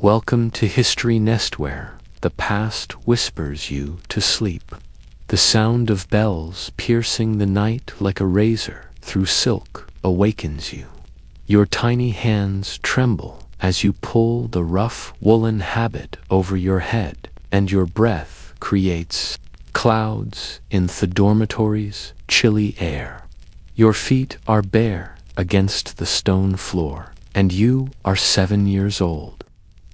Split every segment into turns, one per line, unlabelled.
Welcome to History Nest, where the past whispers you to sleep. The sound of bells piercing the night like a razor through silk awakens you. Your tiny hands tremble as you pull the rough woolen habit over your head, and your breath creates clouds in the dormitory's chilly air. Your feet are bare against the stone floor, and you are 7 years old.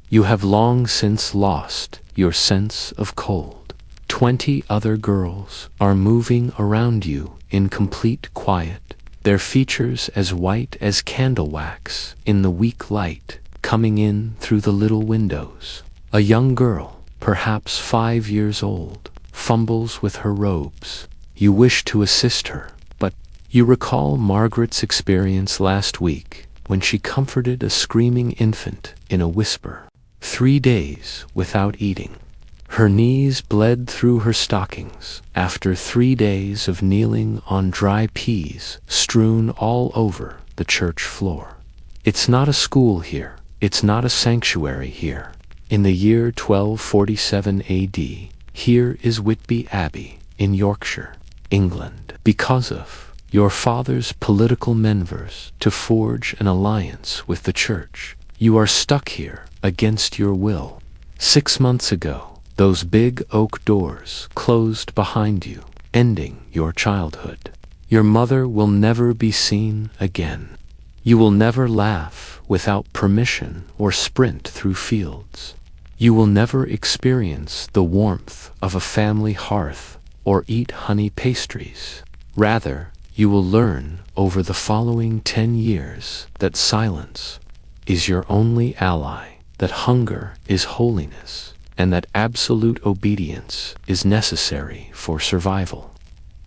You have long since lost your sense of cold. 20 other girls are moving around you in complete quiet, their features as white as candle wax in the weak light coming in through the little windows. A young girl, perhaps 5 years old, fumbles with her robes. You wish to assist her, but you recall Margaret's experience last week when she comforted a screaming infant in a whisper. 3 days without eating. Her knees bled through her stockings after 3 days of kneeling on dry peas strewn all over the church floor. It's not a school here. It's not a sanctuary here. In the year 1247 AD, here is Whitby Abbey in Yorkshire, England. Because of your father's political maneuvers to forge an alliance with the church, you are stuck here against your will. 6 months ago, those big oak doors closed behind you, ending your childhood. Your mother will never be seen again. You will never laugh without permission or sprint through fields. You will never experience the warmth of a family hearth or eat honey pastries. Rather, you will learn over the following 10 years that silence is your only ally, that hunger is holiness, and that absolute obedience is necessary for survival.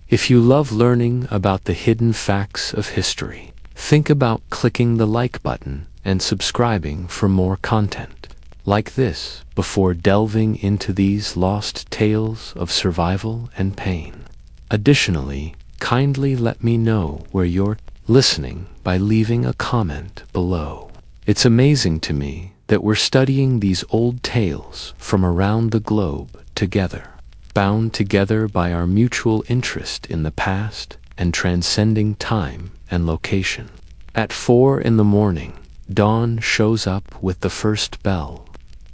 If you love learning about the hidden facts of history, think about clicking the like button and subscribing for more content like this before delving into these lost tales of survival and pain. Additionally, kindly let me know where you're listening by leaving a comment below. It's amazing to me that we're studying these old tales from around the globe together, bound together by our mutual interest in the past and transcending time and location. At 4 in the morning, dawn shows up with the first bell.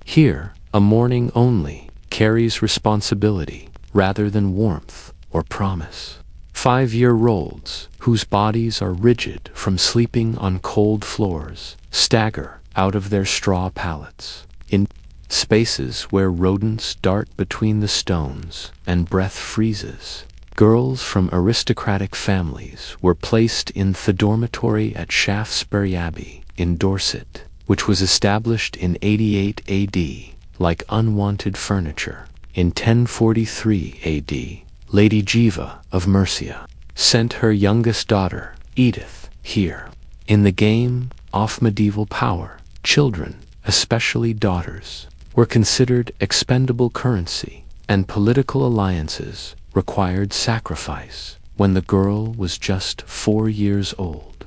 Here, a morning only carries responsibility rather than warmth or promise. 5-year-olds, whose bodies are rigid from sleeping on cold floors, stagger out of their straw pallets in spaces where rodents dart between the stones and breath freezes. Girls from aristocratic families were placed in the dormitory at Shaftesbury Abbey in Dorset, which was established in 88 AD like unwanted furniture. In 1043 AD, Lady Jiva of Mercia sent her youngest daughter, Edith, here. In the game of medieval power, children, especially daughters, were considered expendable currency, and political alliances required sacrifice when the girl was just 4 years old.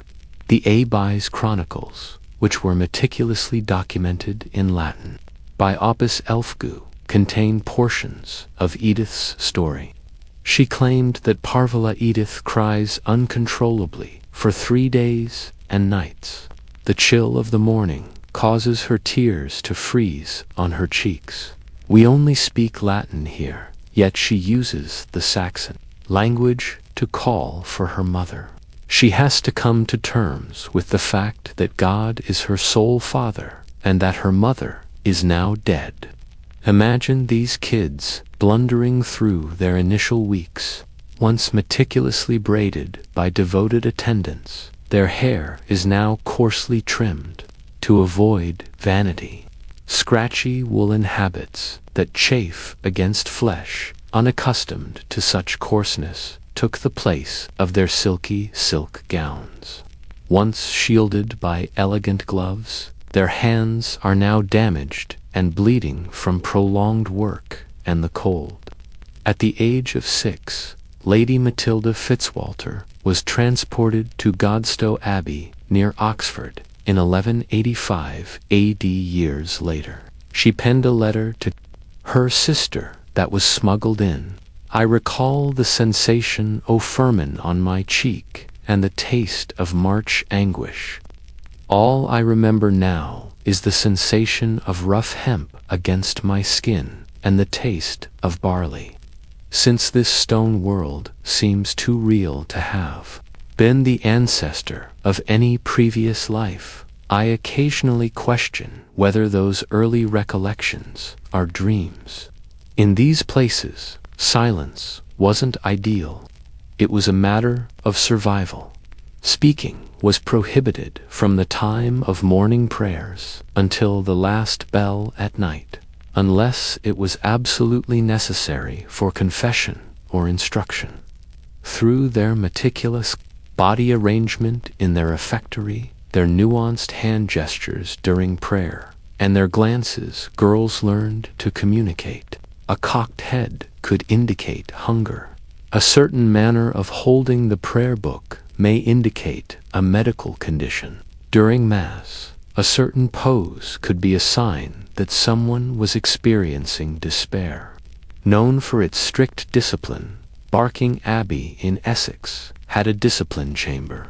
The Abbey's chronicles, which were meticulously documented in Latin by Opus Elfgu, contain portions of Edith's story. She claimed that Parvula Edith cries uncontrollably for 3 days and nights. The chill of the morning causes her tears to freeze on her cheeks. We only speak Latin here, yet she uses the Saxon language to call for her mother. She has to come to terms with the fact that God is her sole father and that her mother is now dead. Imagine these kids blundering through their initial weeks, once meticulously braided by devoted attendants. Their hair is now coarsely trimmed to avoid vanity. Scratchy woolen habits that chafe against flesh, unaccustomed to such coarseness, took the place of their silky silk gowns. Once shielded by elegant gloves, their hands are now damaged and bleeding from prolonged work and the cold. At the age of 6, Lady Matilda Fitzwalter was transported to Godstow Abbey near Oxford in 1185 AD. Years later, She penned a letter to her sister that was smuggled in. I recall the sensation o' firmin on my cheek and the taste of March anguish. All I remember now is the sensation of rough hemp against my skin and the taste of barley. Since this stone world seems too real to have been the ancestor of any previous life, I occasionally question whether those early recollections are dreams. In these places, silence wasn't ideal. It was a matter of survival. Speaking was prohibited from the time of morning prayers until the last bell at night, unless it was absolutely necessary for confession or instruction. Through their meticulous body arrangement in their effectory, their nuanced hand gestures during prayer, and their glances, girls learned to communicate. A cocked head could indicate hunger. A certain manner of holding the prayer book may indicate a medical condition. During Mass, a certain pose could be a sign that someone was experiencing despair. Known for its strict discipline, Barking Abbey in Essex had a discipline chamber,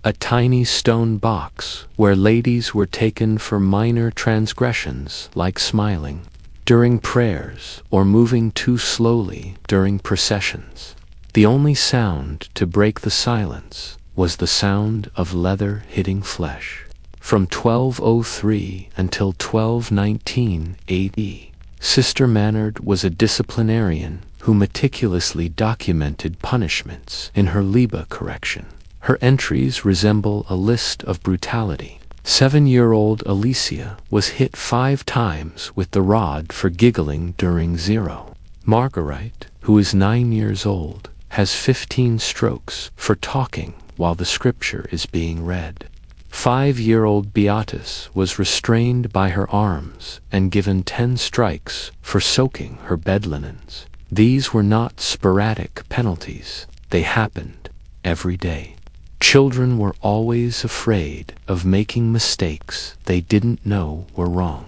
a tiny stone box where ladies were taken for minor transgressions like smiling during prayers or moving too slowly during processions. The only sound to break the silence was the sound of leather hitting flesh. From 1203 until 1219 AD, Sister Mannard was a disciplinarian who meticulously documented punishments in her Liba correction. Her entries resemble a list of brutality. 7-year-old Alicia was hit 5 times with the rod for giggling during zero. Marguerite, who is 9 years old, has 15 strokes for talking while the scripture is being read. 5-year-old Beatrice was restrained by her arms and given 10 strikes for soaking her bed linens. These were not sporadic penalties. They happened every day. Children were always afraid of making mistakes they didn't know were wrong.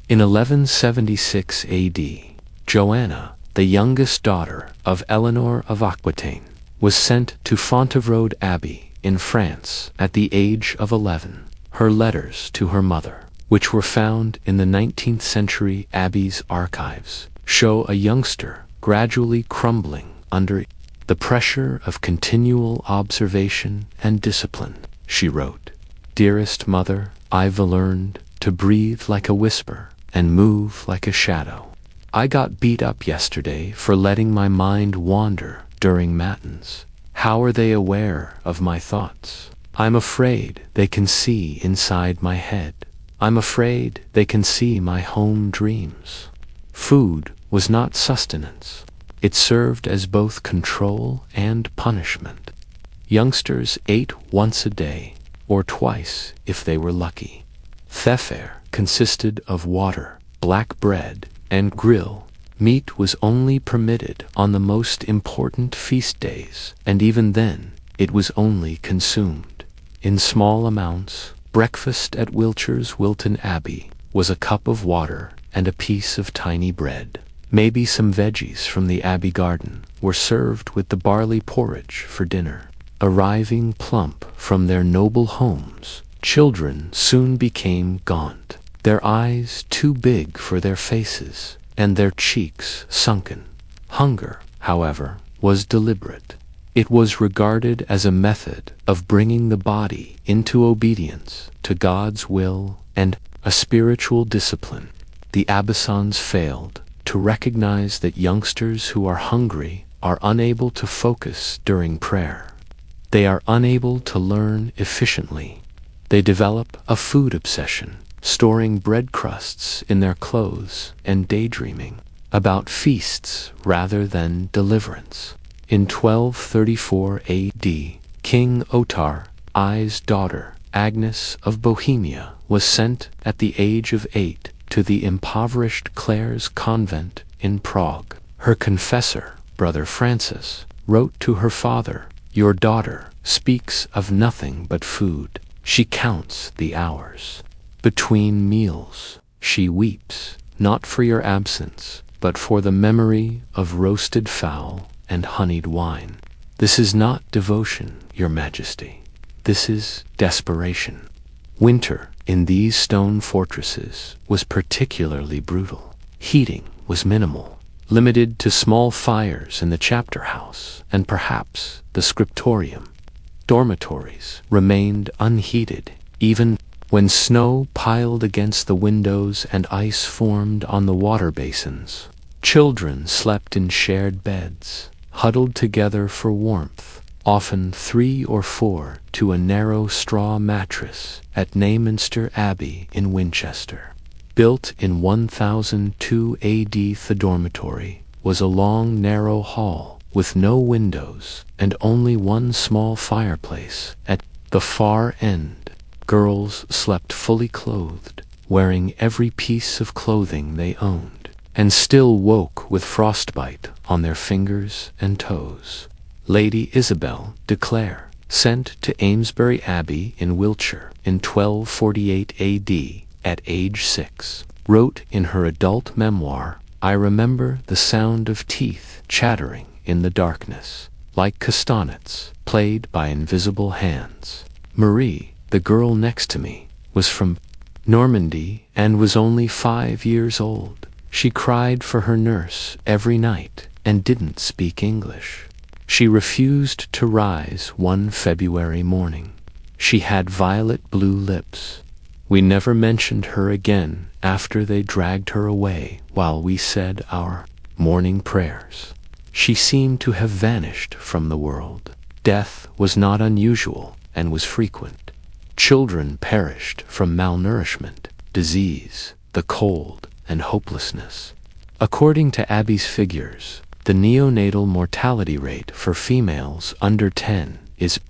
In 1176 AD, Joanna, the youngest daughter of Eleanor of Aquitaine, was sent to Fontevraud Abbey in France at the age of 11. Her letters to her mother, which were found in the 19th century abbey's archives, show a youngster gradually crumbling under the pressure of continual observation and discipline. She wrote, "Dearest mother, I've learned to breathe like a whisper and move like a shadow. I got beat up yesterday for letting my mind wander during matins. How are they aware of my thoughts? I'm afraid they can see inside my head. I'm afraid they can see my home dreams." Food was not sustenance. It served as both control and punishment. Youngsters ate once a day, or twice if they were lucky. Thefare consisted of water, black bread, and grill. Meat was only permitted on the most important feast days, and even then it was only consumed in small amounts. Breakfast at Wiltshire's Wilton Abbey was a cup of water and a piece of tiny bread. Maybe some veggies from the abbey garden were served with the barley porridge for dinner. Arriving plump from their noble homes, children soon became gaunt, their eyes too big for their faces, and their cheeks sunken. Hunger, however, was deliberate. It was regarded as a method of bringing the body into obedience to God's will and a spiritual discipline. The abbesons failed to recognize that youngsters who are hungry are unable to focus during prayer. They are unable to learn efficiently. They develop a food obsession, storing bread crusts in their clothes and daydreaming about feasts rather than deliverance. In 1234 AD, King Ottar I's daughter, Agnes of Bohemia, was sent at the age of 8 to the impoverished Clare's convent in Prague. Her confessor, Brother Francis, wrote to her father, "Your daughter speaks of nothing but food. She counts the hours between meals. She weeps not for your absence, but for the memory of roasted fowl and honeyed wine. This is not devotion, your majesty. This is desperation. Winter in these stone fortresses was particularly brutal. Heating was minimal, limited to small fires in the chapter house and perhaps the scriptorium. Dormitories remained unheated, even when snow piled against the windows and ice formed on the water basins. Children slept in shared beds, huddled together for warmth, often 3 or 4 to a narrow straw mattress at Nayminster Abbey in Winchester. Built in 1002 AD, the dormitory was a long, narrow hall with no windows and only one small fireplace at the far end. Girls slept fully clothed, wearing every piece of clothing they owned, and still woke with frostbite on their fingers and toes. Lady Isabel de Clare, sent to Amesbury Abbey in Wiltshire in 1248 AD, at age 6, wrote in her adult memoir, "I remember the sound of teeth chattering in the darkness, like castanets played by invisible hands." Marie, the girl next to me, was from Normandy and was only 5 years old. She cried for her nurse every night and didn't speak English. She refused to rise one February morning. She had violet blue lips. We never mentioned her again after they dragged her away while we said our morning prayers. She seemed to have vanished from the world. Death was not unusual and was frequent. Children perished from malnourishment, disease, the cold, and hopelessness. According to Abbey's figures, the neonatal mortality rate for females under 10 is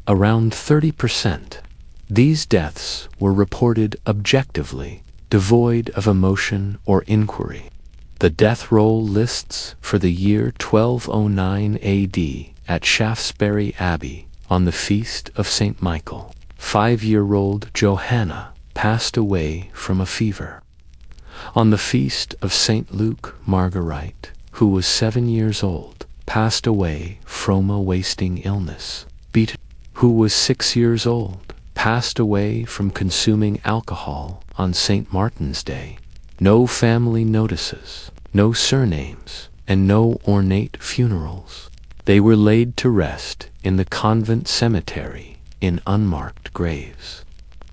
around 30%. These deaths were reported objectively, devoid of emotion or inquiry. The death roll lists for the year 1209 AD at Shaftesbury Abbey on the feast of St. Michael. 5-year-old Johanna passed away from a fever. On the feast of St. Luke, Marguerite, who was 7 years old, passed away from a wasting illness. Beat, who was 6 years old, passed away from consuming alcohol on St. Martin's Day. No family notices, no surnames, and no ornate funerals. They were laid to rest in the convent cemetery in unmarked graves.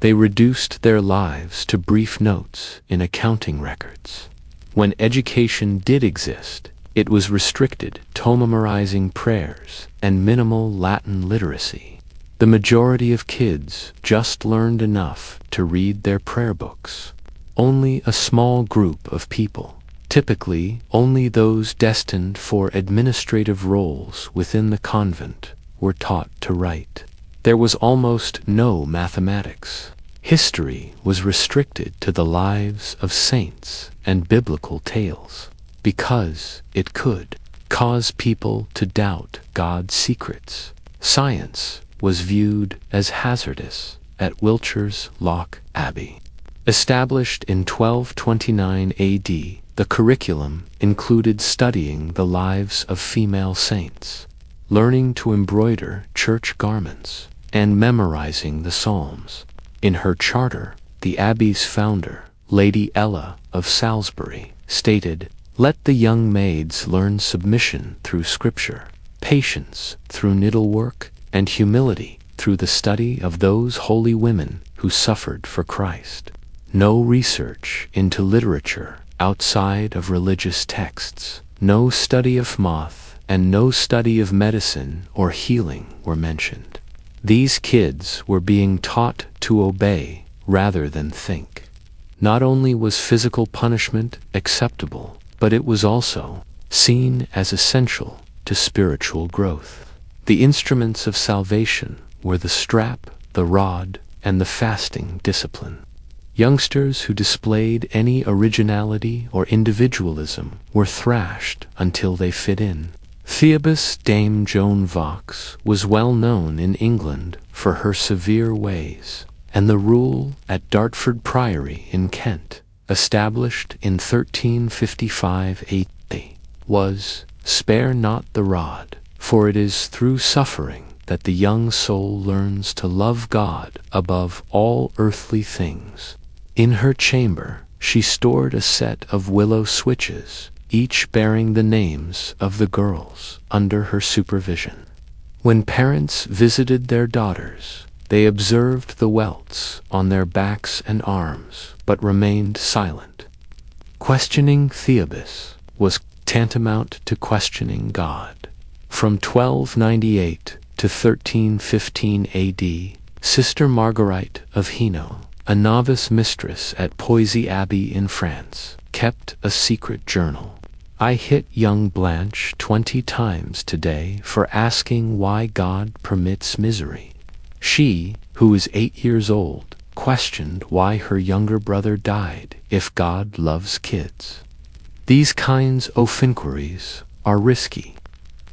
They reduced their lives to brief notes in accounting records. When education did exist, it was restricted to memorizing prayers and minimal Latin literacy. The majority of kids just learned enough to read their prayer books. Only a small group of people, typically only those destined for administrative roles within the convent, were taught to write. There was almost no mathematics. History was restricted to the lives of saints and biblical tales, because it could cause people to doubt God's secrets. Science was viewed as hazardous at Wiltshire's Loch Abbey. Established in 1229 AD, the curriculum included studying the lives of female saints, learning to embroider church garments, and memorizing the Psalms. In her charter, the Abbey's founder, Lady Ella of Salisbury, stated, "Let the young maids learn submission through Scripture, patience through needlework, and humility through the study of those holy women who suffered for Christ." No research into literature outside of religious texts, no study of moth, and no study of medicine or healing were mentioned. These kids were being taught to obey rather than think. Not only was physical punishment acceptable, but it was also seen as essential to spiritual growth. The instruments of salvation were the strap, the rod, and the fasting discipline. Youngsters who displayed any originality or individualism were thrashed until they fit in. Phoebus Dame Joan Vaux was well known in England for her severe ways, and the rule at Dartford Priory in Kent established in 1355 AD, was, "Spare not the rod, for it is through suffering that the young soul learns to love God above all earthly things." In her chamber she stored a set of willow switches, each bearing the names of the girls under her supervision. When parents visited their daughters, they observed the welts on their backs and arms, but remained silent. Questioning Theobis was tantamount to questioning God. From 1298 to 1315 AD, Sister Marguerite of Hainaut, a novice mistress at Poissy Abbey in France, kept a secret journal. "I hit young Blanche 20 times today for asking why God permits misery. She, who is 8 years old, questioned why her younger brother died if God loves kids." These kinds of inquiries are risky.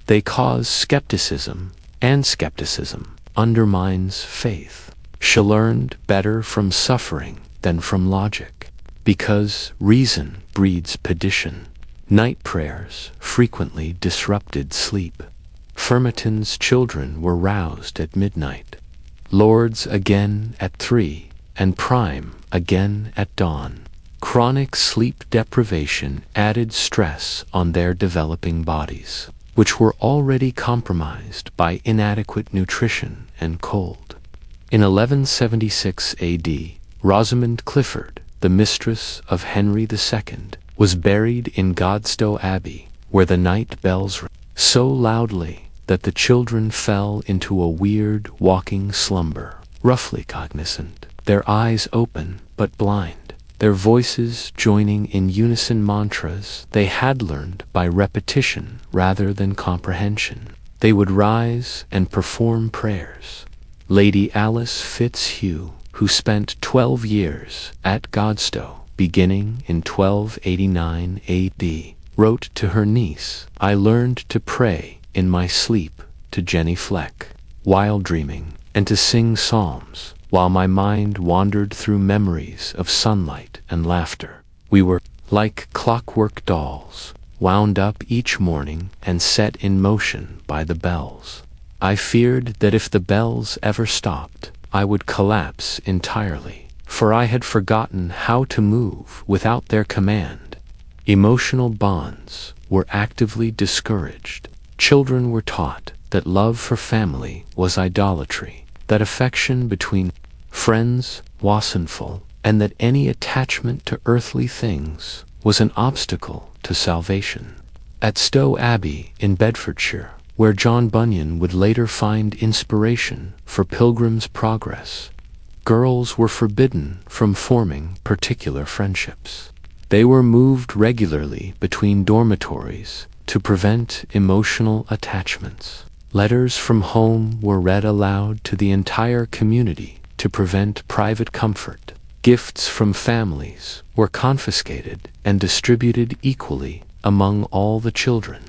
They cause skepticism, and skepticism undermines faith. She learned better from suffering than from logic, because reason breeds perdition. Night prayers frequently disrupted sleep. Firmiton's children were roused at midnight, Lord's again at 3, and Prime again at dawn. Chronic sleep deprivation added stress on their developing bodies, which were already compromised by inadequate nutrition and cold. In 1176 AD, Rosamond Clifford, the mistress of Henry II, was buried in Godstow Abbey, where the night bells rang so loudly that the children fell into a weird walking slumber, roughly cognizant, their eyes open but blind, their voices joining in unison mantras they had learned by repetition rather than comprehension. They would rise and perform prayers. Lady Alice Fitzhugh, who spent 12 years at Godstow, beginning in 1289 AD, wrote to her niece, "I learned to pray in my sleep to Jenny Fleck, while dreaming, and to sing psalms, while my mind wandered through memories of sunlight and laughter. We were like clockwork dolls, wound up each morning and set in motion by the bells. I feared that if the bells ever stopped, I would collapse entirely, for I had forgotten how to move without their command." Emotional bonds were actively discouraged. Children were taught that love for family was idolatry, that affection between friends was sinful, and that any attachment to earthly things was an obstacle to salvation. At Stowe Abbey in Bedfordshire, where John Bunyan would later find inspiration for Pilgrim's Progress, girls were forbidden from forming particular friendships. They were moved regularly between dormitories to prevent emotional attachments. Letters from home were read aloud to the entire community to prevent private comfort. Gifts from families were confiscated and distributed equally among all the children,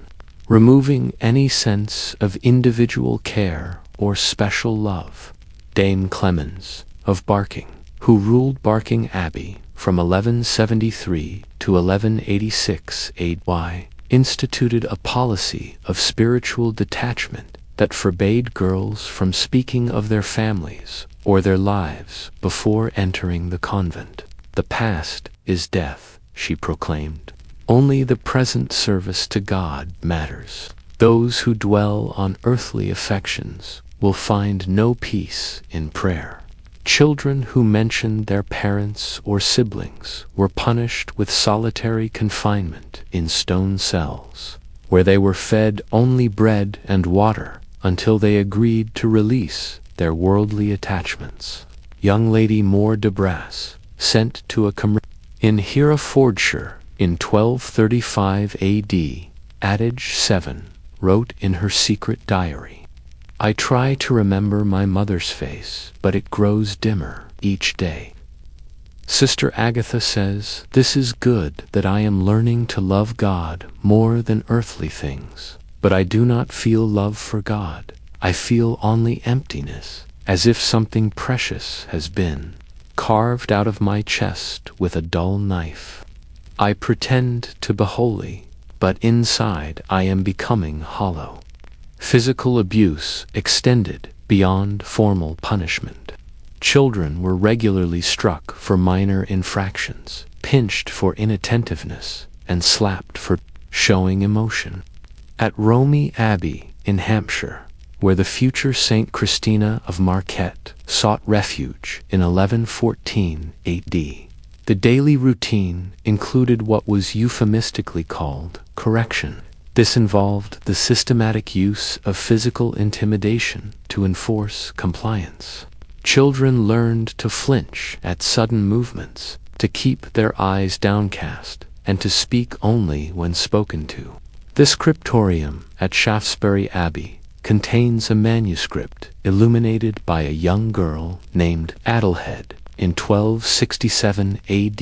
removing any sense of individual care or special love. Dame Clemens of Barking, who ruled Barking Abbey from 1173 to 1186 AD, instituted a policy of spiritual detachment that forbade girls from speaking of their families or their lives before entering the convent. "The past is death," she proclaimed. "Only the present service to God matters. Those who dwell on earthly affections will find no peace in prayer." Children who mentioned their parents or siblings were punished with solitary confinement in stone cells, where they were fed only bread and water until they agreed to release their worldly attachments. Young Lady More de Brass, sent to a in Herefordshire in 1235 AD, Adage 7, wrote in her secret diary, "I try to remember my mother's face, but it grows dimmer each day." Sister Agatha says, "This is good that I am learning to love God more than earthly things, but I do not feel love for God. I feel only emptiness, as if something precious has been carved out of my chest with a dull knife. I pretend to be holy, but inside I am becoming hollow. Physical abuse extended beyond formal punishment. Children were regularly struck for minor infractions, pinched for inattentiveness, and slapped for showing emotion. At Romey Abbey in Hampshire, where the future Saint Christina of Marquette sought refuge in 1114 AD, the daily routine included what was euphemistically called correction. This involved the systematic use of physical intimidation to enforce compliance. Children learned to flinch at sudden movements, to keep their eyes downcast, and to speak only when spoken to. The scriptorium at Shaftesbury Abbey contains a manuscript illuminated by a young girl named Adelheid in 1267 AD.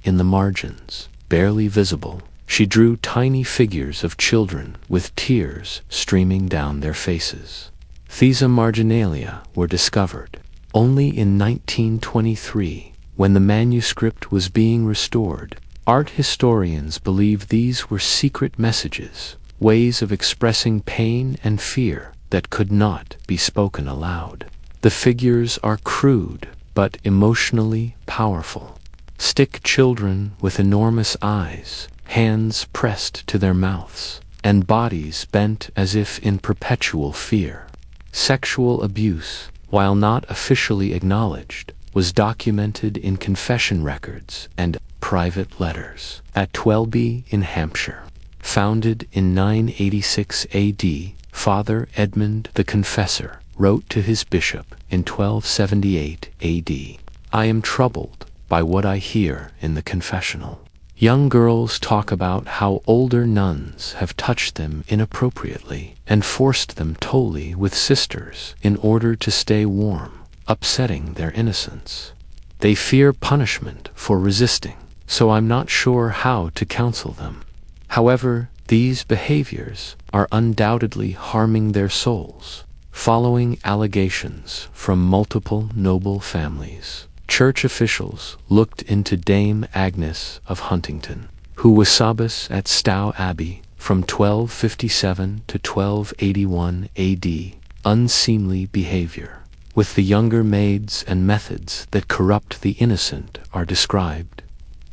In the margins, barely visible, she drew tiny figures of children with tears streaming down their faces. These marginalia were discovered only in 1923, when the manuscript was being restored. Art historians believe these were secret messages, ways of expressing pain and fear that could not be spoken aloud. The figures are crude, but emotionally powerful. Stick children with enormous eyes, hands pressed to their mouths, and bodies bent as if in perpetual fear. Sexual abuse, while not officially acknowledged, was documented in confession records and private letters. At Twelby in Hampshire, founded in 986 AD, Father Edmund the Confessor wrote to his bishop in 1278 AD, "I am troubled by what I hear in the confessional. Young girls talk about how older nuns have touched them inappropriately and forced them totally with sisters in order to stay warm, upsetting their innocence. They fear punishment for resisting, so I'm not sure how to counsel them. However, these behaviors are undoubtedly harming their souls." Following allegations from multiple noble families, church officials looked into Dame Agnes of Huntington, who was abbess at Stow Abbey from 1257 to 1281 AD. Unseemly behavior with the younger maids and methods that corrupt the innocent are described.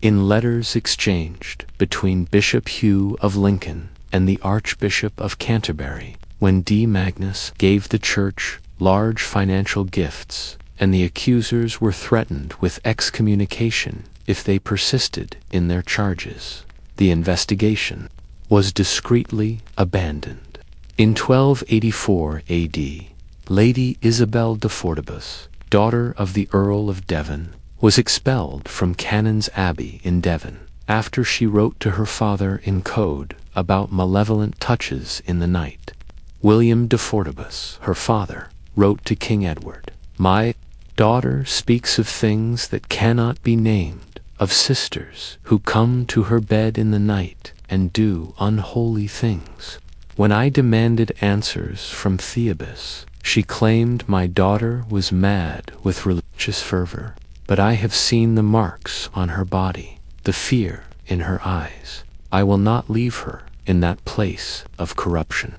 In letters exchanged between Bishop Hugh of Lincoln and the Archbishop of Canterbury, when D. Magnus gave the church large financial gifts, and the accusers were threatened with excommunication if they persisted in their charges, the investigation was discreetly abandoned. In 1284 AD, Lady Isabel de Fortibus, daughter of the Earl of Devon, was expelled from Canons Abbey in Devon after she wrote to her father in code about malevolent touches in the night. William de Fortibus, her father, wrote to King Edward, "My daughter speaks of things that cannot be named, of sisters who come to her bed in the night and do unholy things. When I demanded answers from Theobis, she claimed my daughter was mad with religious fervor, but I have seen the marks on her body, the fear in her eyes. I will not leave her in that place of corruption."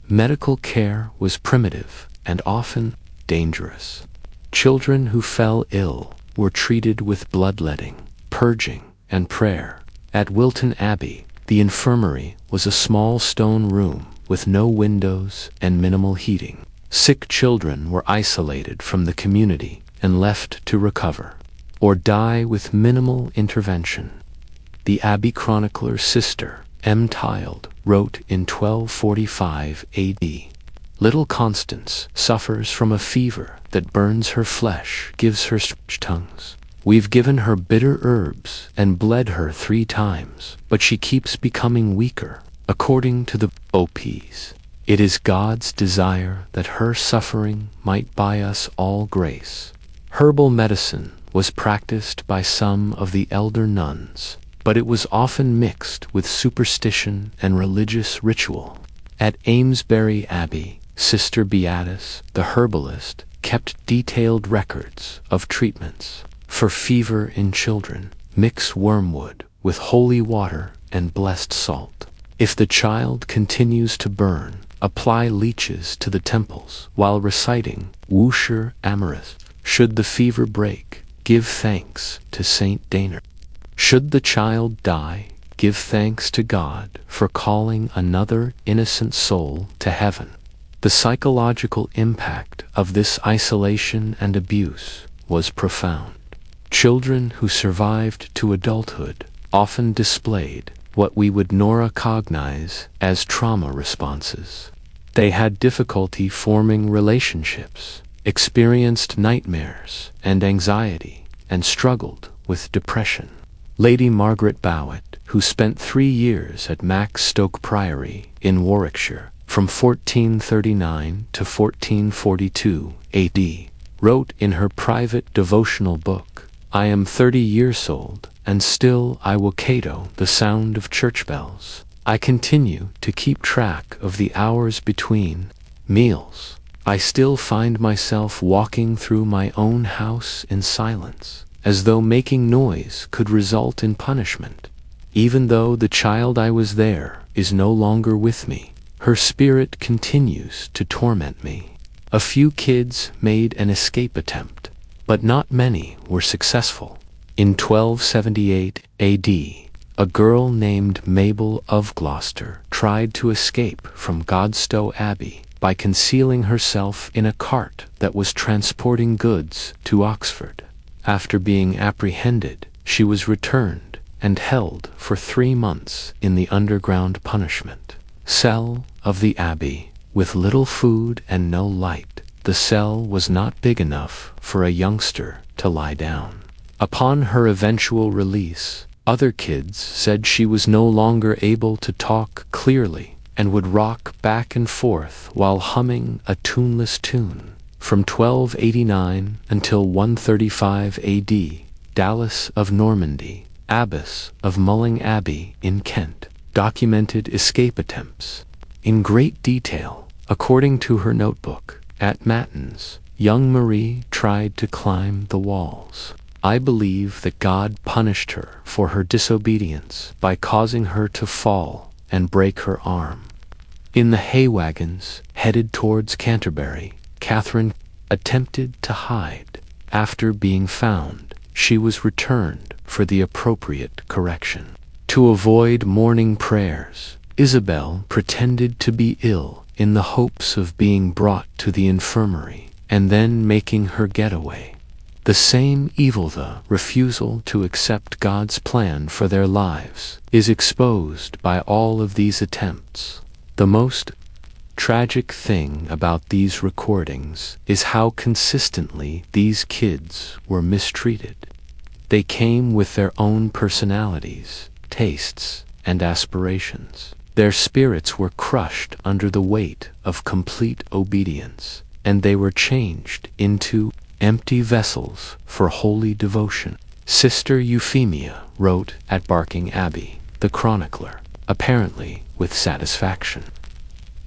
Medical care was primitive and often dangerous. Children who fell ill were treated with bloodletting, purging, and prayer. At Wilton Abbey, the infirmary was a small stone room with no windows and minimal heating. Sick children were isolated from the community and left to recover or die with minimal intervention. The Abbey chronicler's sister, M. Tilde, wrote in 1245 AD, "Little Constance suffers from a fever that burns her flesh, gives her stretched tongues. We've given her bitter herbs and bled her 3 times, but she keeps becoming weaker. According to the OPs, it is God's desire that her suffering might buy us all grace." Herbal medicine was practiced by some of the elder nuns, but it was often mixed with superstition and religious ritual. At Amesbury Abbey, Sister Beatus, the herbalist, kept detailed records of treatments. For fever in children, mix wormwood with holy water and blessed salt. If the child continues to burn, apply leeches to the temples while reciting Wusher Amoris. Should the fever break, give thanks to Saint Daner. Should the child die, give thanks to God for calling another innocent soul to heaven. The psychological impact of this isolation and abuse was profound. Children who survived to adulthood often displayed what we would now cognize as trauma responses. They had difficulty forming relationships, experienced nightmares and anxiety, and struggled with depression. Lady Margaret Bowett, who spent 3 years at Maxstoke Priory in Warwickshire from 1439 to 1442 AD, wrote in her private devotional book, "I am 30 years old, and still I will cato the sound of church bells. I continue to keep track of the hours between meals. I still find myself walking through my own house in silence, as though making noise could result in punishment. Even though the child I was there is no longer with me, her spirit continues to torment me." A few kids made an escape attempt, but not many were successful. In 1278 AD, a girl named Mabel of Gloucester tried to escape from Godstow Abbey by concealing herself in a cart that was transporting goods to Oxford. After being apprehended, she was returned and held for 3 months in the underground punishment cell of the abbey, with little food and no light. The cell was not big enough for a youngster to lie down. Upon her eventual release, other kids said she was no longer able to talk clearly and would rock back and forth while humming a tuneless tune. From 1289 until 135 AD, Dallas of Normandy, abbess of Mulling Abbey in Kent, documented escape attempts in great detail. According to her notebook, at Matins, young Marie tried to climb the walls. I believe that God punished her for her disobedience by causing her to fall and break her arm. In the hay wagons headed towards Canterbury, Catherine attempted to hide. After being found, she was returned for the appropriate correction. To avoid morning prayers, Isabel pretended to be ill in the hopes of being brought to the infirmary and then making her getaway. The same evil, the refusal to accept God's plan for their lives, is exposed by all of these attempts. The most tragic thing about these recordings is how consistently these kids were mistreated. They came with their own personalities, tastes, and aspirations. Their spirits were crushed under the weight of complete obedience, and they were changed into empty vessels for holy devotion. Sister Euphemia wrote at Barking Abbey, the chronicler, apparently with satisfaction.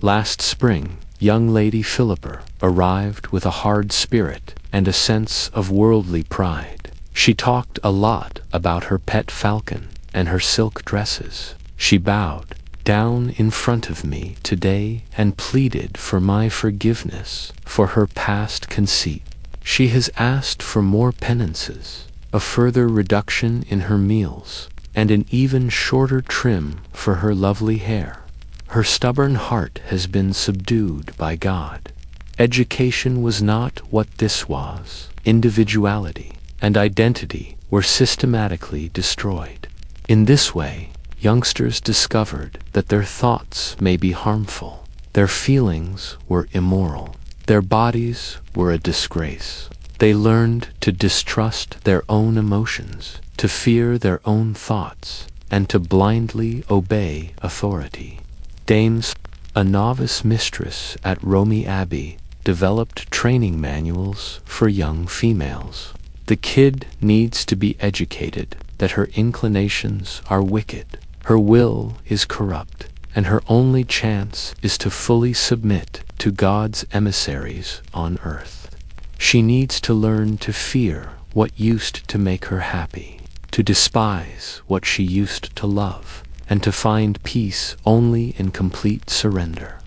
Last spring, young Lady Philippa arrived with a hard spirit and a sense of worldly pride. She talked a lot about her pet falcon and her silk dresses. She bowed down in front of me today and pleaded for my forgiveness for her past conceit. She has asked for more penances, a further reduction in her meals, and an even shorter trim for her lovely hair. Her stubborn heart has been subdued by God. Education was not what this was. Individuality and identity were systematically destroyed. In this way, youngsters discovered that their thoughts may be harmful, their feelings were immoral, their bodies were a disgrace. They learned to distrust their own emotions, to fear their own thoughts, and to blindly obey authority. Dames, a novice mistress at Romey Abbey, developed training manuals for young females. The kid needs to be educated that her inclinations are wicked, her will is corrupt, and her only chance is to fully submit to God's emissaries on earth. She needs to learn to fear what used to make her happy, to despise what she used to love, and to find peace only in complete surrender.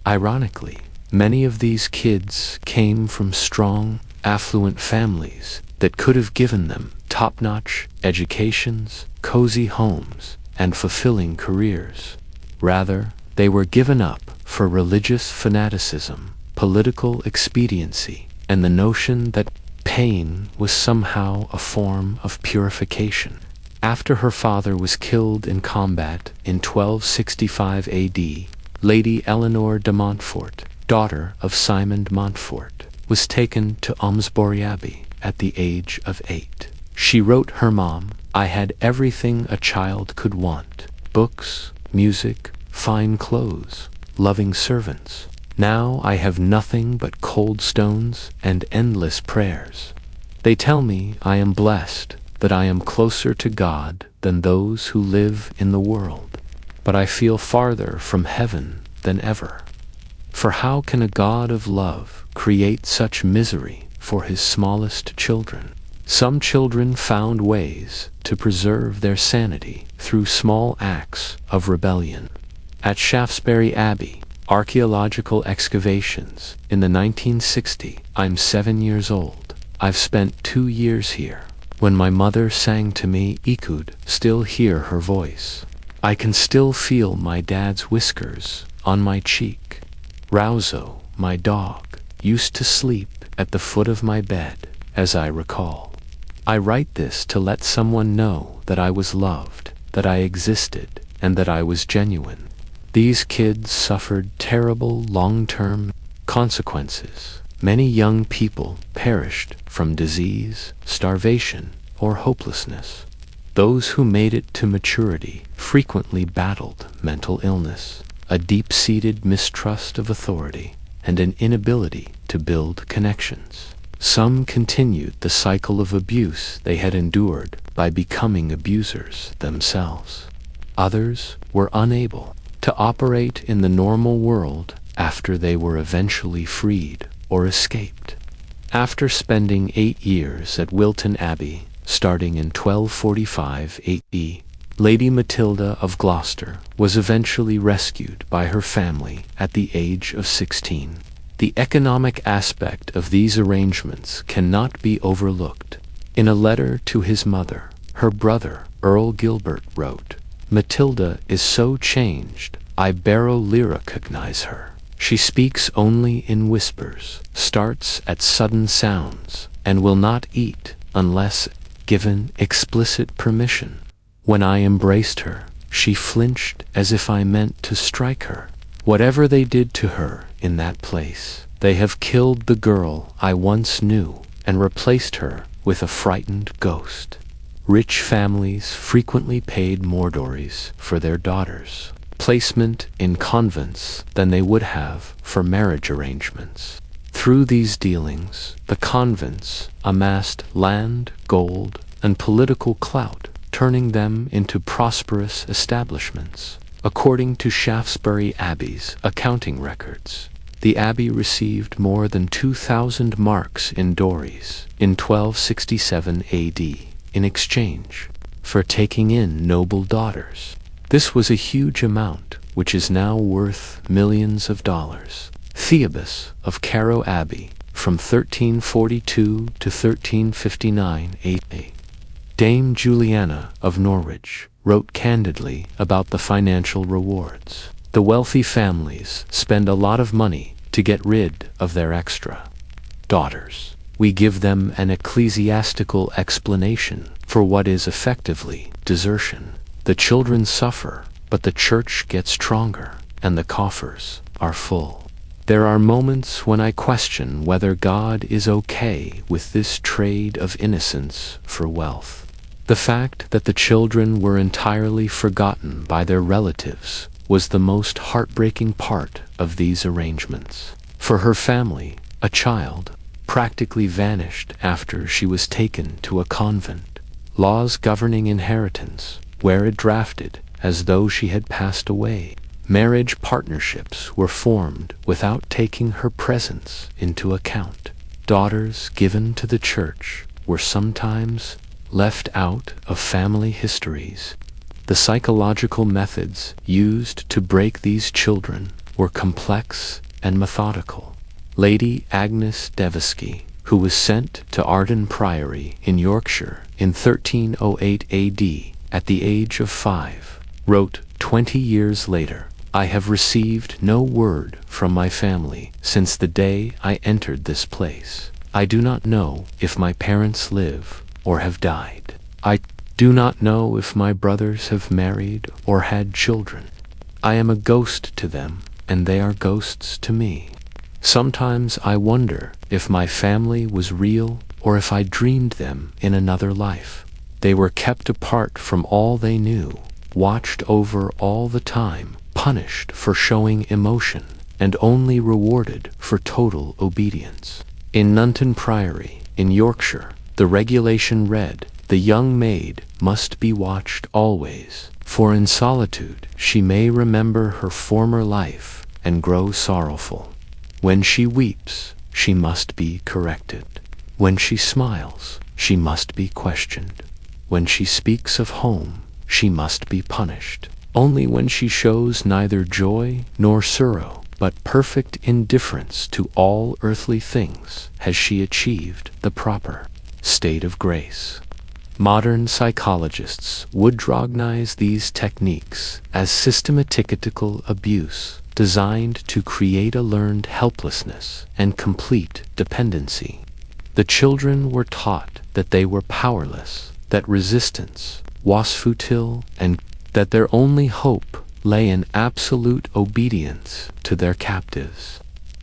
Ironically, many of these kids came from strong, affluent families that could have given them top-notch educations, cozy homes, and fulfilling careers. Rather, they were given up for religious fanaticism, political expediency, and the notion that pain was somehow a form of purification. After her father was killed in combat in 1265 AD, Lady Eleanor de Montfort, daughter of Simon de Montfort, was taken to Malmesbury Abbey at the age of 8. She wrote her mom, "I had everything a child could want: books, music, fine clothes, loving servants. Now I have nothing but cold stones and endless prayers. They tell me I am blessed, that I am closer to God than those who live in the world. But I feel farther from heaven than ever. For how can a God of love create such misery for his smallest children?" Some children found ways to preserve their sanity through small acts of rebellion. At Shaftesbury Abbey, archaeological excavations in the 1960s. I'm 7 years old. I've spent 2 years here. When my mother sang to me, I could still hear her voice. I can still feel my dad's whiskers on my cheek. Rouso, my dog, used to sleep at the foot of my bed, as I recall. I write this to let someone know that I was loved, that I existed, and that I was genuine. These kids suffered terrible long-term consequences. Many young people perished from disease, starvation, or hopelessness. Those who made it to maturity frequently battled mental illness, a deep-seated mistrust of authority, and an inability to build connections. Some continued the cycle of abuse they had endured by becoming abusers themselves. Others were unable to operate in the normal world after they were eventually freed or escaped. After spending 8 years at Wilton Abbey, starting in 1245 AD, Lady Matilda of Gloucester was eventually rescued by her family at the age of 16. The economic aspect of these arrangements cannot be overlooked. In a letter to his mother, her brother, Earl Gilbert, wrote, "Matilda is so changed, I barely recognize her. She speaks only in whispers, starts at sudden sounds, and will not eat unless given explicit permission. When I embraced her, she flinched as if I meant to strike her. Whatever they did to her in that place, they have killed the girl I once knew and replaced her with a frightened ghost." Rich families frequently paid mordories for their daughters' placement in convents than they would have for marriage arrangements. Through these dealings, the convents amassed land, gold, and political clout, turning them into prosperous establishments. According to Shaftesbury Abbey's accounting records, the abbey received more than 2,000 marks in dowries in 1267 AD in exchange for taking in noble daughters. This was a huge amount, which is now worth millions of dollars. Theobald of Carrow Abbey, from 1342 to 1359 AD. Dame Juliana of Norwich wrote candidly about the financial rewards. The wealthy families spend a lot of money to get rid of their extra daughters. We give them an ecclesiastical explanation for what is effectively desertion. The children suffer, but the church gets stronger, and the coffers are full. There are moments when I question whether God is okay with this trade of innocence for wealth. The fact that the children were entirely forgotten by their relatives was the most heartbreaking part of these arrangements. For her family, a child practically vanished after she was taken to a convent. Laws governing inheritance were drafted as though she had passed away. Marriage partnerships were formed without taking her presence into account. Daughters given to the church were sometimes left out of family histories. The psychological methods used to break these children were complex and methodical. Lady Agnes Devesky, who was sent to Arden Priory in Yorkshire in 1308 AD at the age of 5, wrote 20 years later, "I have received no word from my family since the day I entered this place. I do not know if my parents live or have died. I do not know if my brothers have married or had children. I am a ghost to them, and they are ghosts to me. Sometimes I wonder if my family was real or if I dreamed them in another life. They were kept apart from all they knew, watched over all the time, punished for showing emotion, and only rewarded for total obedience." In Nunton Priory, in Yorkshire, the regulation read, "The young maid must be watched always, for in solitude she may remember her former life and grow sorrowful. When she weeps, she must be corrected. When she smiles, she must be questioned. When she speaks of home, she must be punished. Only when she shows neither joy nor sorrow, but perfect indifference to all earthly things, has she achieved the proper state of grace." Modern psychologists would recognize these techniques as systematical abuse, designed to create a learned helplessness and complete dependency. The children were taught that they were powerless, that resistance was futile, and that their only hope lay in absolute obedience to their captives.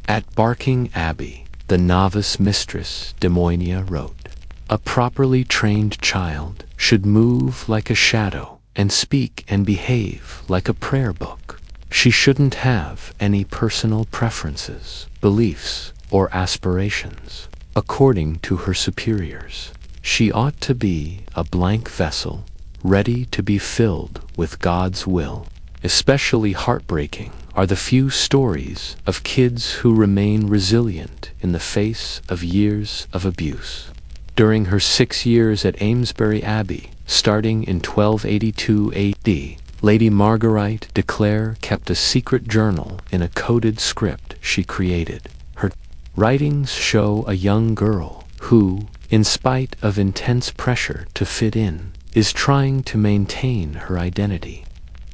At Barking Abbey, the novice mistress de Moynier wrote, "A properly trained child should move like a shadow and speak and behave like a prayer book. She shouldn't have any personal preferences, beliefs, or aspirations, according to her superiors. She ought to be a blank vessel, ready to be filled with God's will." Especially heartbreaking are the few stories of kids who remain resilient in the face of years of abuse. During her 6 years at Amesbury Abbey, starting in 1282 AD, Lady Marguerite de Clare kept a secret journal in a coded script she created. Her writings show a young girl who, in spite of intense pressure to fit in, is trying to maintain her identity.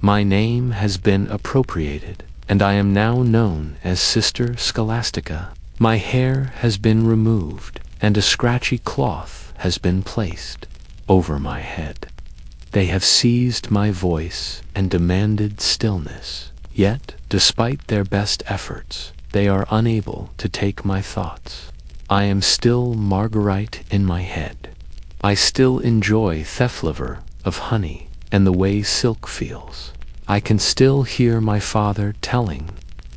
"My name has been appropriated, and I am now known as Sister Scholastica. My hair has been removed, and a scratchy cloth has been placed over my head. They have seized my voice and demanded stillness. Yet, despite their best efforts, they are unable to take my thoughts. I am still Marguerite in my head. I still enjoy thefliver of honey and the way silk feels. I can still hear my father telling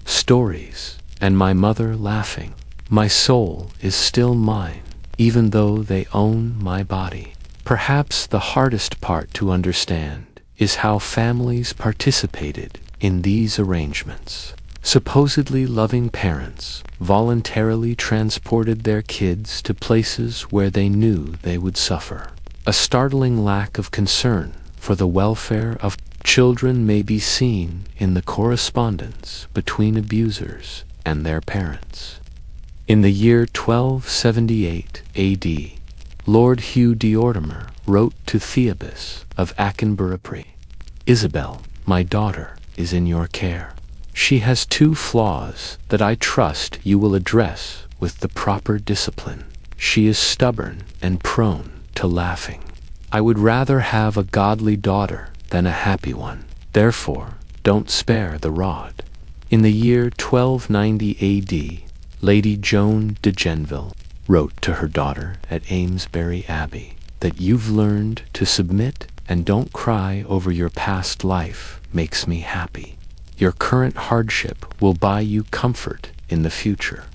stories and my mother laughing. My soul is still mine, even though they own my body." Perhaps the hardest part to understand is how families participated in these arrangements. Supposedly loving parents voluntarily transported their kids to places where they knew they would suffer. A startling lack of concern for the welfare of children may be seen in the correspondence between abusers and their parents. In the year 1278 AD, Lord Hugh de Ortimer wrote to Theobald of Ackenbury, "Isabel, my daughter, is in your care. She has 2 flaws that I trust you will address with the proper discipline. She is stubborn and prone to laughing. I would rather have a godly daughter than a happy one. Therefore, don't spare the rod." In the year 1290 AD, Lady Joan de Geneville wrote to her daughter at Amesbury Abbey that "You've learned to submit and don't cry over your past life makes me happy. Your current hardship will buy you comfort in the future.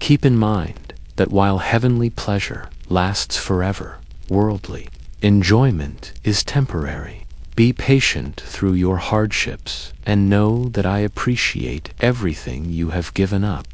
Keep in mind that while heavenly pleasure lasts forever, worldly enjoyment is temporary. Be patient through your hardships and know that I appreciate everything you have given up.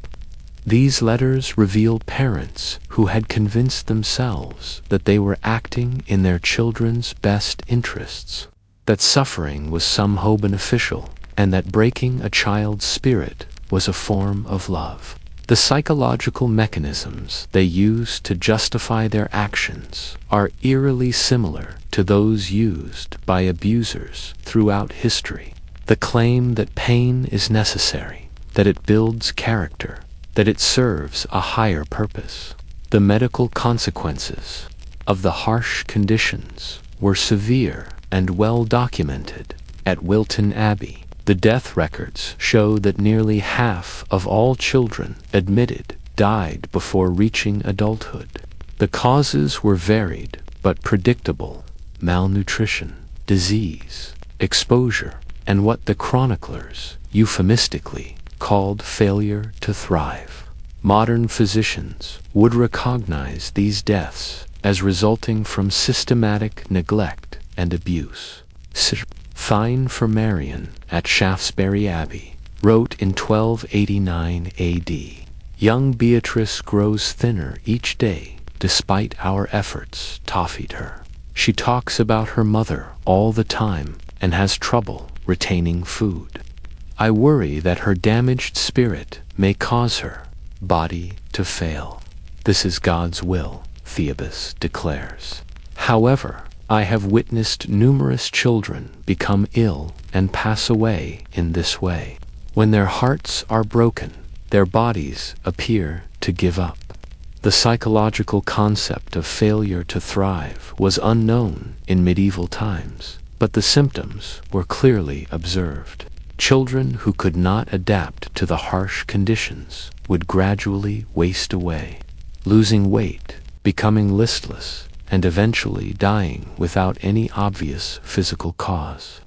These letters reveal parents who had convinced themselves that they were acting in their children's best interests, that suffering was somehow beneficial, and that breaking a child's spirit was a form of love. The psychological mechanisms they use to justify their actions are eerily similar to those used by abusers throughout history. The claim that pain is necessary, that it builds character, that it serves a higher purpose. The medical consequences of the harsh conditions were severe and well documented. At Wilton Abbey, the death records show that nearly half of all children admitted died before reaching adulthood. The causes were varied but predictable: malnutrition, disease, exposure, and what the chroniclers euphemistically called failure to thrive. Modern physicians would recognize these deaths as resulting from systematic neglect and abuse. Fine for Marion at Shaftesbury Abbey wrote in 1289 A.D., "Young Beatrice grows thinner each day despite our efforts to feed her. She talks about her mother all the time and has trouble retaining food. I worry that her damaged spirit may cause her body to fail. This is God's will," Phoebus declares. However, I have witnessed numerous children become ill and pass away in this way. When their hearts are broken, their bodies appear to give up. The psychological concept of failure to thrive was unknown in medieval times, but the symptoms were clearly observed. Children who could not adapt to the harsh conditions would gradually waste away, losing weight, becoming listless, and eventually dying without any obvious physical cause.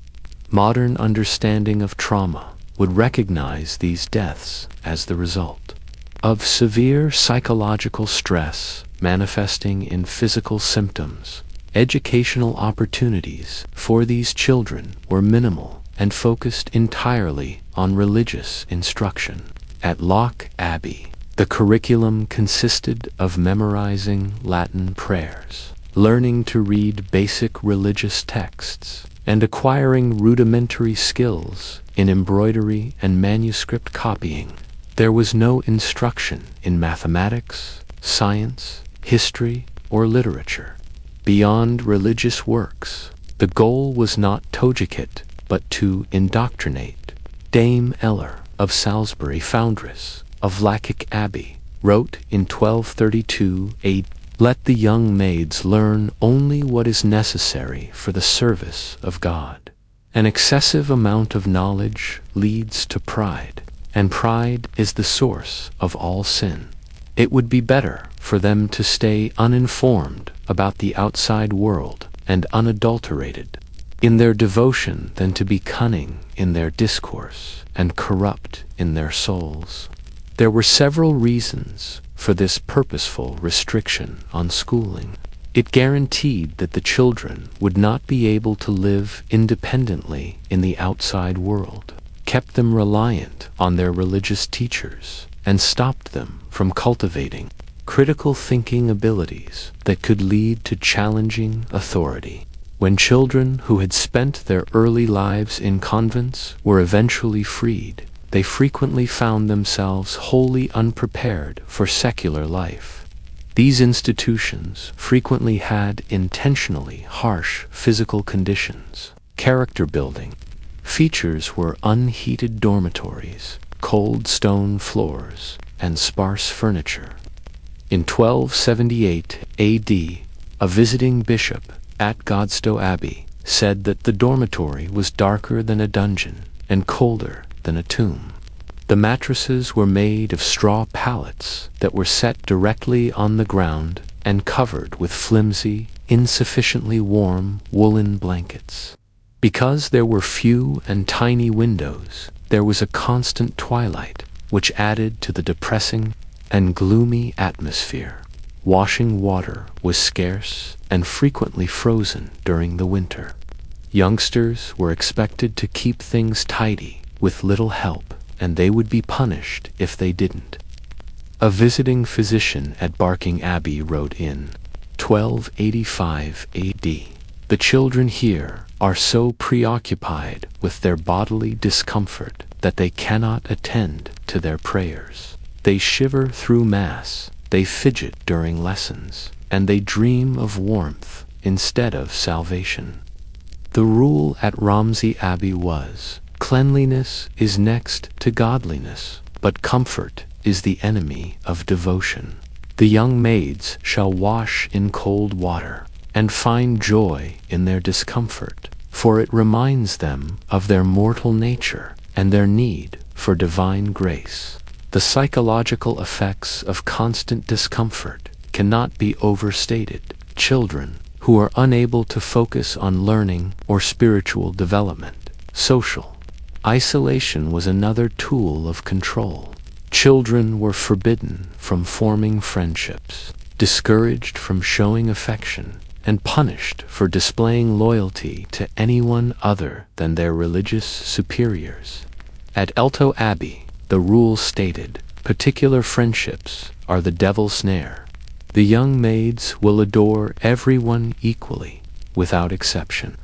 Modern understanding of trauma would recognize these deaths as the result of severe psychological stress manifesting in physical symptoms. Educational opportunities for these children were minimal and focused entirely on religious instruction. At Loch Abbey, the curriculum consisted of memorizing Latin prayers, learning to read basic religious texts, and acquiring rudimentary skills in embroidery and manuscript copying. There was no instruction in mathematics, science, history, or literature. Beyond religious works, the goal was not to educate, but to indoctrinate. Dame Eller of Salisbury, foundress of Lachick Abbey, wrote in 1232 A.D., "Let the young maids learn only what is necessary for the service of God. An excessive amount of knowledge leads to pride, and pride is the source of all sin. It would be better for them to stay uninformed about the outside world and unadulterated in their devotion than to be cunning in their discourse and corrupt in their souls." There were several reasons for this purposeful restriction on schooling. It guaranteed that the children would not be able to live independently in the outside world, kept them reliant on their religious teachers, and stopped them from cultivating critical thinking abilities that could lead to challenging authority. When children who had spent their early lives in convents were eventually freed, they frequently found themselves wholly unprepared for secular life. These institutions frequently had intentionally harsh physical conditions. Character building features were unheated dormitories, cold stone floors, and sparse furniture. In 1278 A.D., a visiting bishop at Godstow Abbey said that the dormitory was darker than a dungeon and colder than a tomb. The mattresses were made of straw pallets that were set directly on the ground and covered with flimsy, insufficiently warm woolen blankets. Because there were few and tiny windows, there was a constant twilight, which added to the depressing and gloomy atmosphere. Washing water was scarce and frequently frozen during the winter. Youngsters were expected to keep things tidy with little help, and they would be punished if they didn't. A visiting physician at Barking Abbey wrote in 1285 AD, "The children here are so preoccupied with their bodily discomfort that they cannot attend to their prayers. They shiver through Mass, they fidget during lessons, and they dream of warmth instead of salvation." The rule at Romsey Abbey was, "Cleanliness is next to godliness, but comfort is the enemy of devotion. The young maids shall wash in cold water, and find joy in their discomfort, for it reminds them of their mortal nature and their need for divine grace." The psychological effects of constant discomfort cannot be overstated. Children who are unable to focus on learning or spiritual development. Social isolation was another tool of control. Children were forbidden from forming friendships, discouraged from showing affection, and punished for displaying loyalty to anyone other than their religious superiors. At Elto Abbey, the rule stated, "Particular friendships are the devil's snare. The young maids will adore everyone equally, without exception.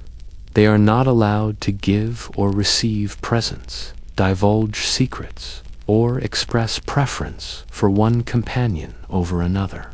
They are not allowed to give or receive presents, divulge secrets, or express preference for one companion over another.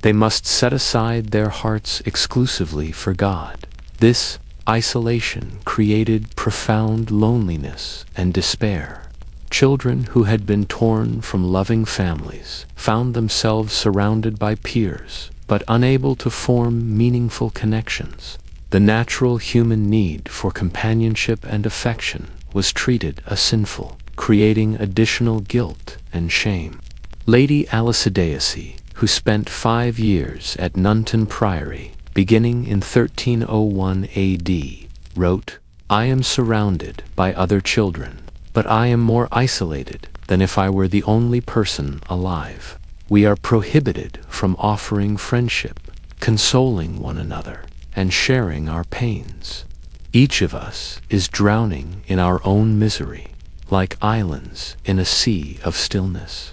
They must set aside their hearts exclusively for God." This isolation created profound loneliness and despair. Children who had been torn from loving families found themselves surrounded by peers, but unable to form meaningful connections. The natural human need for companionship and affection was treated as sinful, creating additional guilt and shame. Lady Alcidaeus, who spent 5 years at Nunton Priory, beginning in 1301 AD, wrote, "I am surrounded by other children, but I am more isolated than if I were the only person alive. We are prohibited from offering friendship, consoling one another, and sharing our pains. Each of us is drowning in our own misery, like islands in a sea of stillness."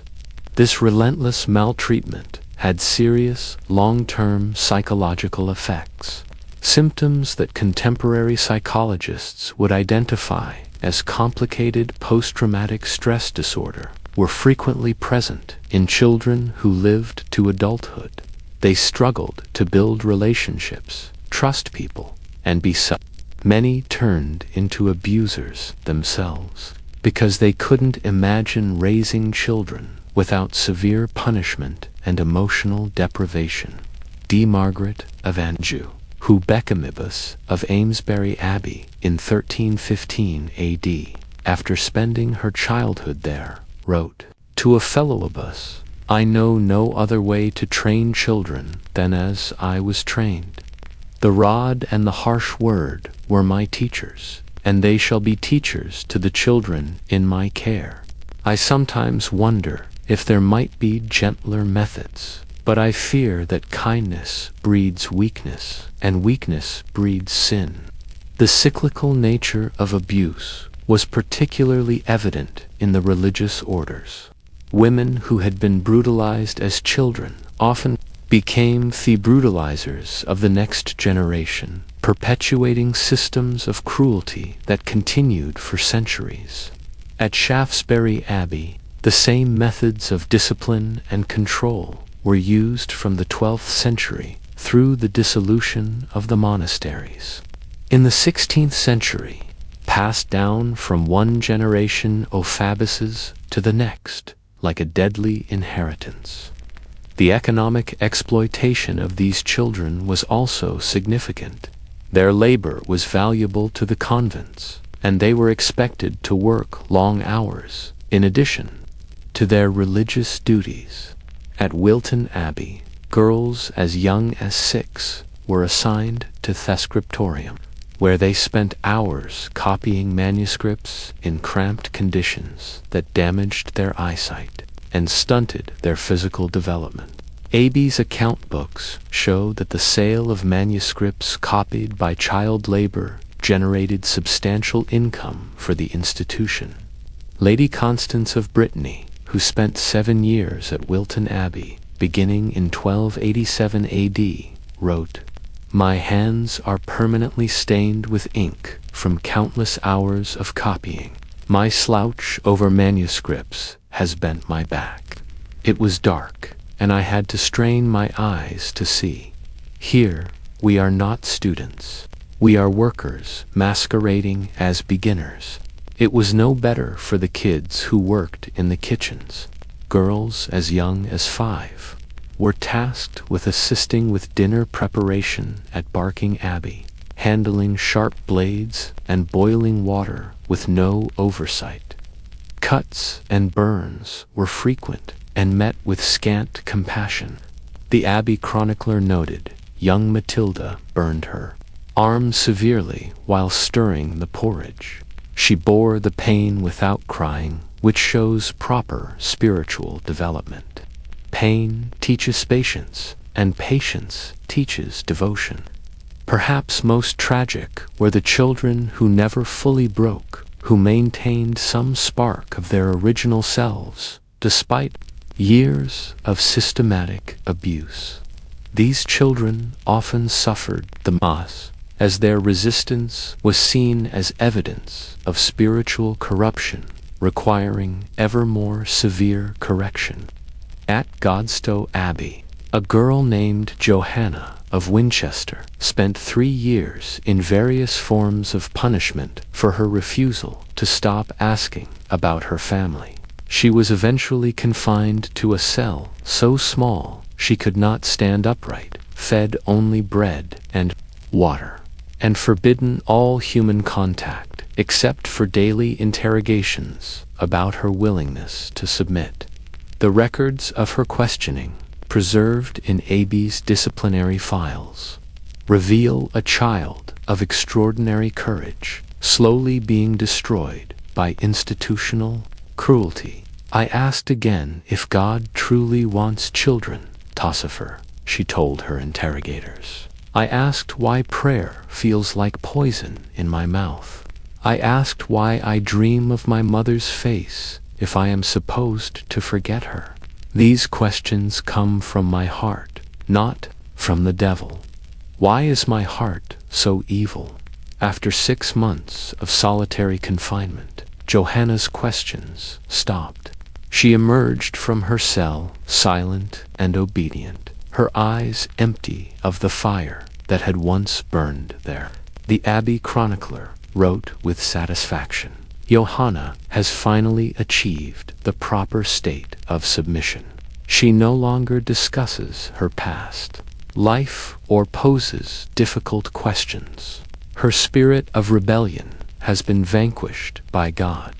This relentless maltreatment had serious, long-term psychological effects. Symptoms that contemporary psychologists would identify as complicated post-traumatic stress disorder were frequently present in children who lived to adulthood. They struggled to build relationships, trust people, and be Many turned into abusers themselves because they couldn't imagine raising children without severe punishment and emotional deprivation. D. Margaret of Anjou, who Becamibus of Amesbury Abbey in 1315 AD, after spending her childhood there, wrote, "To a fellowibus, I know no other way to train children than as I was trained. The rod and the harsh word were my teachers, and they shall be teachers to the children in my care. I sometimes wonder if there might be gentler methods, but I fear that kindness breeds weakness, and weakness breeds sin." The cyclical nature of abuse was particularly evident in the religious orders. Women who had been brutalized as children often became the brutalizers of the next generation, perpetuating systems of cruelty that continued for centuries. At Shaftesbury Abbey, the same methods of discipline and control were used from the 12th century through the dissolution of the monasteries. In the 16th century, passed down from one generation of Phabaces to the next, like a deadly inheritance. The economic exploitation of these children was also significant. Their labor was valuable to the convents, and they were expected to work long hours, in addition to their religious duties. At Wilton Abbey, girls as young as 6 were assigned to the scriptorium, where they spent hours copying manuscripts in cramped conditions that damaged their eyesight and stunted their physical development. Abbey's account books show that the sale of manuscripts copied by child labor generated substantial income for the institution. Lady Constance of Brittany, who spent 7 years at Wilton Abbey, beginning in 1287 AD, wrote, "My hands are permanently stained with ink from countless hours of copying. My slouch over manuscripts has bent my back. It was dark, and I had to strain my eyes to see. Here, we are not students. We are workers masquerading as beginners." It was no better for the kids who worked in the kitchens. Girls as young as 5 were tasked with assisting with dinner preparation at Barking Abbey, handling sharp blades and boiling water with no oversight. Cuts and burns were frequent and met with scant compassion. The Abbey chronicler noted, young Matilda burned her arm severely while stirring the porridge. She bore the pain without crying, which shows proper spiritual development. Pain teaches patience, and patience teaches devotion. Perhaps most tragic were the children who never fully broke, who maintained some spark of their original selves, despite years of systematic abuse. These children often suffered the most, as their resistance was seen as evidence of spiritual corruption, requiring ever more severe correction. At Godstow Abbey, a girl named Johanna of Winchester spent 3 years in various forms of punishment for her refusal to stop asking about her family. She was eventually confined to a cell so small she could not stand upright, fed only bread and water, and forbidden all human contact except for daily interrogations about her willingness to submit. The records of her questioning, preserved in Abbey's disciplinary files, reveal a child of extraordinary courage, slowly being destroyed by institutional cruelty. "I asked again if God truly wants children, Tosifer," she told her interrogators. "I asked why prayer feels like poison in my mouth. I asked why I dream of my mother's face if I am supposed to forget her. These questions come from my heart, not from the devil. Why is my heart so evil?" After 6 months of solitary confinement, Johanna's questions stopped. She emerged from her cell, silent and obedient, her eyes empty of the fire that had once burned there. The Abbey chronicler wrote with satisfaction, "Johanna has finally achieved the proper state of submission. She no longer discusses her past life or poses difficult questions. Her spirit of rebellion has been vanquished by God."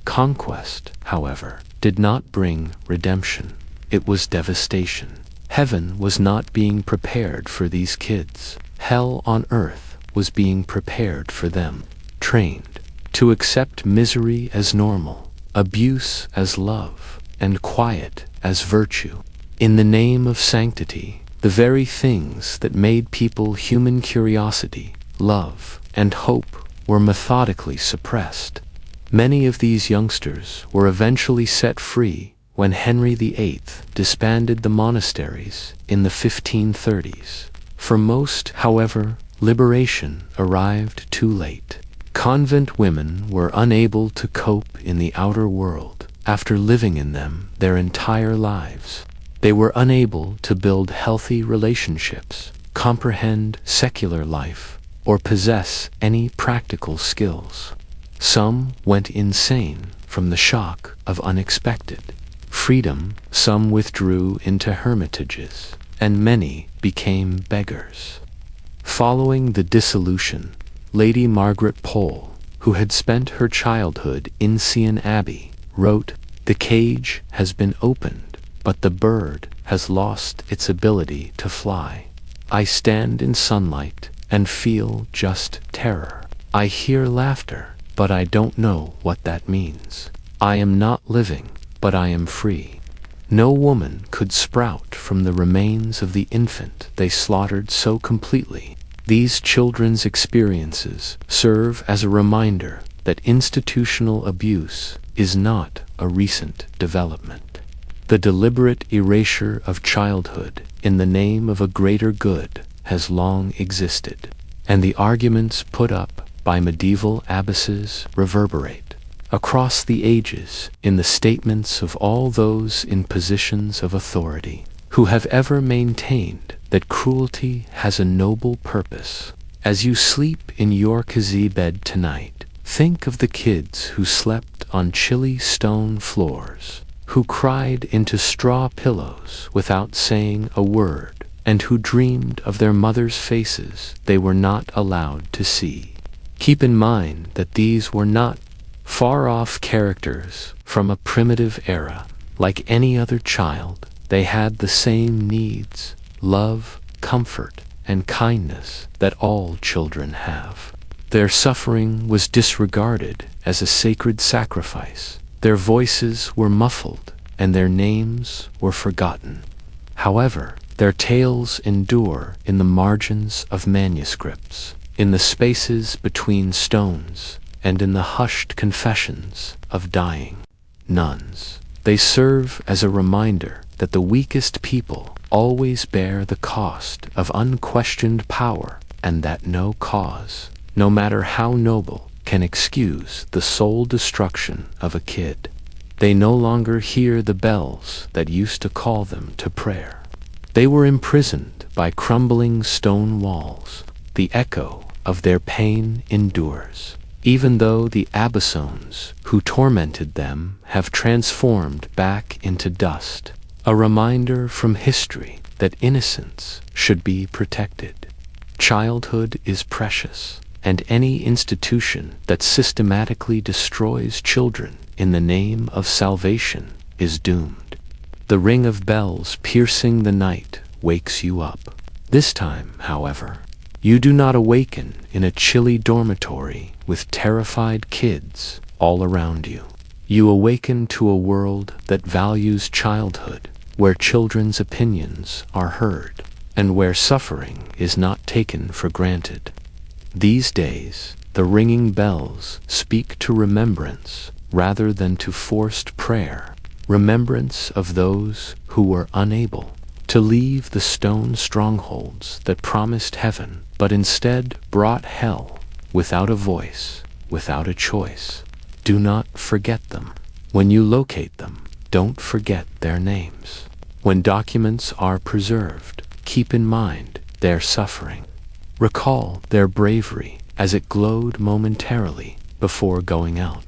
Conquest, however, did not bring redemption. It was devastation. Heaven was not being prepared for these kids. Hell on earth was being prepared for them, trained to accept misery as normal, abuse as love, and quiet as virtue. In the name of sanctity, the very things that made people human curiosity, love, and hope were methodically suppressed. Many of these youngsters were eventually set free when Henry VIII disbanded the monasteries in the 1530s. For most, however, liberation arrived too late. Convent women were unable to cope in the outer world after living in them their entire lives. They were unable to build healthy relationships, comprehend secular life, or possess any practical skills. Some went insane from the shock of unexpected freedom, some withdrew into hermitages, and many became beggars. Following the dissolution, Lady Margaret Pole, who had spent her childhood in Sean Abbey, wrote, "The cage has been opened, but the bird has lost its ability to fly. I stand in sunlight and feel just terror. I hear laughter, but I don't know what that means. I am not living, but I am free." No woman could sprout from the remains of the infant they slaughtered so completely. These children's experiences serve as a reminder that institutional abuse is not a recent development. The deliberate erasure of childhood in the name of a greater good has long existed, and the arguments put up by medieval abbesses reverberate across the ages in the statements of all those in positions of authority who have ever maintained that cruelty has a noble purpose. As you sleep in your cozy bed tonight, think of the kids who slept on chilly stone floors, who cried into straw pillows without saying a word, and who dreamed of their mothers' faces they were not allowed to see. Keep in mind that these were not far-off characters from a primitive era. Like any other child, they had the same needs: love, comfort, and kindness that all children have. Their suffering was disregarded as a sacred sacrifice. Their voices were muffled, and their names were forgotten. However, their tales endure in the margins of manuscripts, in the spaces between stones, and in the hushed confessions of dying nuns. They serve as a reminder that the weakest people always bear the cost of unquestioned power, and that no cause, no matter how noble, can excuse the soul destruction of a kid. They no longer hear the bells that used to call them to prayer. They were imprisoned by crumbling stone walls. The echo of their pain endures, even though the abyssons who tormented them have transformed back into dust. A reminder from history that innocence should be protected. Childhood is precious, and any institution that systematically destroys children in the name of salvation is doomed. The ring of bells piercing the night wakes you up. This time, however, you do not awaken in a chilly dormitory with terrified kids all around you. You awaken to a world that values childhood, where children's opinions are heard, and where suffering is not taken for granted. These days, the ringing bells speak to remembrance rather than to forced prayer, remembrance of those who were unable to leave the stone strongholds that promised heaven, but instead brought hell, without a voice, without a choice. Do not forget them. When you locate them, don't forget their names. When documents are preserved, keep in mind their suffering. Recall their bravery as it glowed momentarily before going out.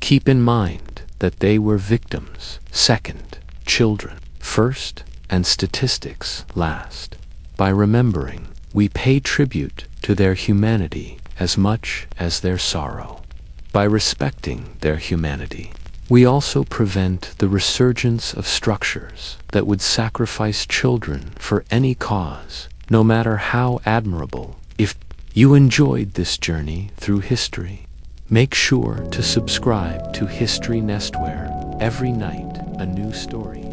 Keep in mind that they were victims second, children first, and statistics last. By remembering, we pay tribute to their humanity as much as their sorrow. By respecting their humanity, we also prevent the resurgence of structures that would sacrifice children for any cause, no matter how admirable. If you enjoyed this journey through history, make sure to subscribe to History Nestware. Every night, a new story.